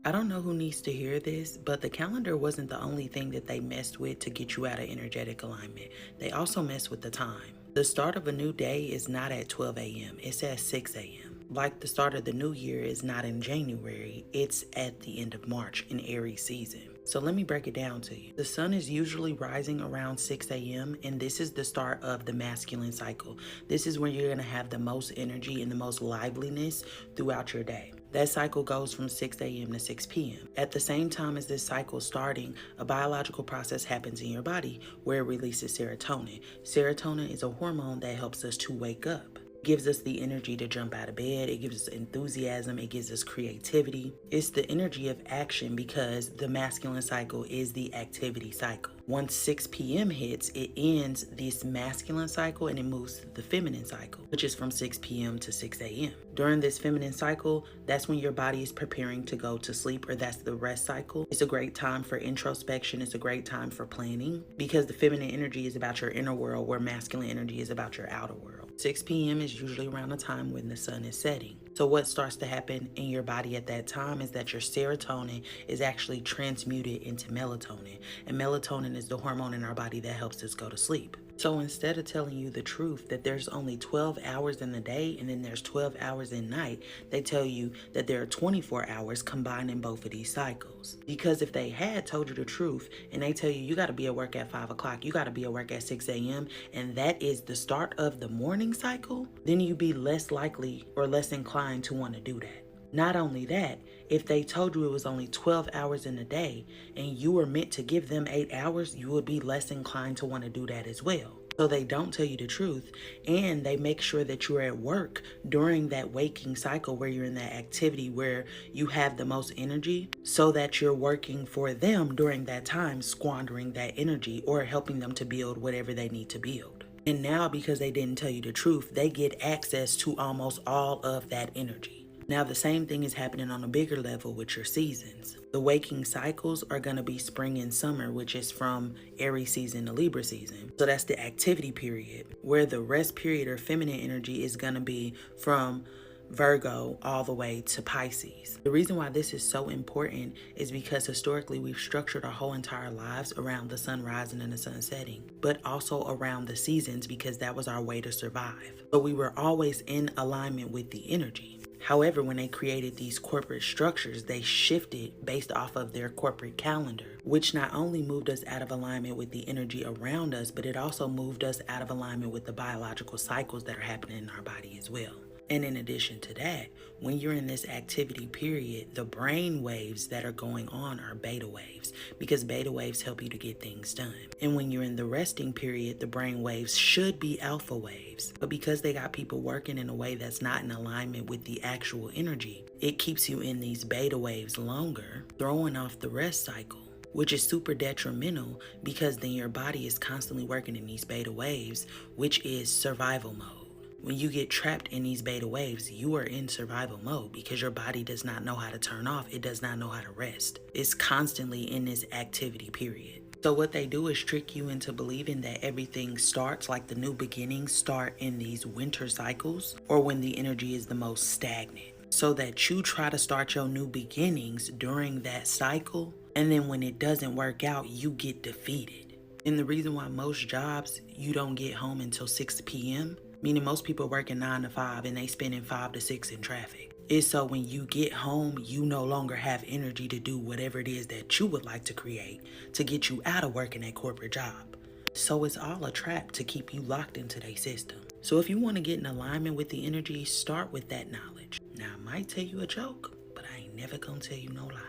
I don't know who needs to hear this, but the calendar wasn't the only thing that they messed with to get you out of energetic alignment. They also messed with the time. The start of a new day is not at 12 a.m., it's at 6 a.m. Like the start of the new year is not in January, it's at the end of March in Aries season. So let me break it down to you. The sun is usually rising around 6 a.m., and this is the start of the masculine cycle. This is when you're going to have the most energy and the most liveliness throughout your day. That cycle goes from 6 a.m. to 6 p.m. At the same time as this cycle starting, a biological process happens in your body where it releases serotonin. Serotonin is a hormone that helps us to wake up. Gives us the energy to jump out of bed. It gives us enthusiasm. It gives us creativity. It's the energy of action because the masculine cycle is the activity cycle. Once 6 p.m. hits, it ends this masculine cycle and it moves to the feminine cycle, which is from 6 p.m. to 6 a.m. During this feminine cycle, that's when your body is preparing to go to sleep, or that's the rest cycle. It's a great time for introspection. It's a great time for planning because the feminine energy is about your inner world, where masculine energy is about your outer world. 6 p.m. is usually around the time when the sun is setting. So what starts to happen in your body at that time is that your serotonin is actually transmuted into melatonin. And melatonin is the hormone in our body that helps us go to sleep. So instead of telling you the truth that there's only 12 hours in the day and then there's 12 hours in night, they tell you that there are 24 hours combined in both of these cycles. Because if they had told you the truth and they tell you got to be at work at 5 o'clock, you got to be at work at 6 a.m., and that is the start of the morning cycle, then you'd be less likely or less inclined to want to do that. Not only that, if they told you it was only 12 hours in a day and you were meant to give them 8 hours, you would be less inclined to want to do that as well. So they don't tell you the truth, and they make sure that you're at work during that waking cycle where you're in that activity where you have the most energy, so that you're working for them during that time, squandering that energy or helping them to build whatever they need to build. And now, because they didn't tell you the truth, they get access to almost all of that energy. Now, the same thing is happening on a bigger level with your seasons. The waking cycles are going to be spring and summer, which is from Aries season to Libra season. So that's the activity period, where the rest period or feminine energy is going to be from Virgo all the way to Pisces. The reason why this is so important is because historically we've structured our whole entire lives around the sun rising and the sun setting, but also around the seasons because that was our way to survive. So we were always in alignment with the energy. However, when they created these corporate structures, they shifted based off of their corporate calendar, which not only moved us out of alignment with the energy around us, but it also moved us out of alignment with the biological cycles that are happening in our body as well. And in addition to that, when you're in this activity period, the brain waves that are going on are beta waves, because beta waves help you to get things done. And when you're in the resting period, the brain waves should be alpha waves. But because they got people working in a way that's not in alignment with the actual energy, it keeps you in these beta waves longer, throwing off the rest cycle, which is super detrimental because then your body is constantly working in these beta waves, which is survival mode. When you get trapped in these beta waves, you are in survival mode because your body does not know how to turn off. It does not know how to rest. It's constantly in this activity period. So what they do is trick you into believing that everything starts, like the new beginnings start in these winter cycles or when the energy is the most stagnant, so that you try to start your new beginnings during that cycle. And then when it doesn't work out, you get defeated. And the reason why most jobs, you don't get home until 6 p.m., meaning most people working 9 to 5 and they spending 5 to 6 in traffic, is so when you get home, you no longer have energy to do whatever it is that you would like to create to get you out of working that corporate job. So it's all a trap to keep you locked into their system. So if you want to get in alignment with the energy, start with that knowledge. Now, I might tell you a joke, but I ain't never gonna tell you no lie.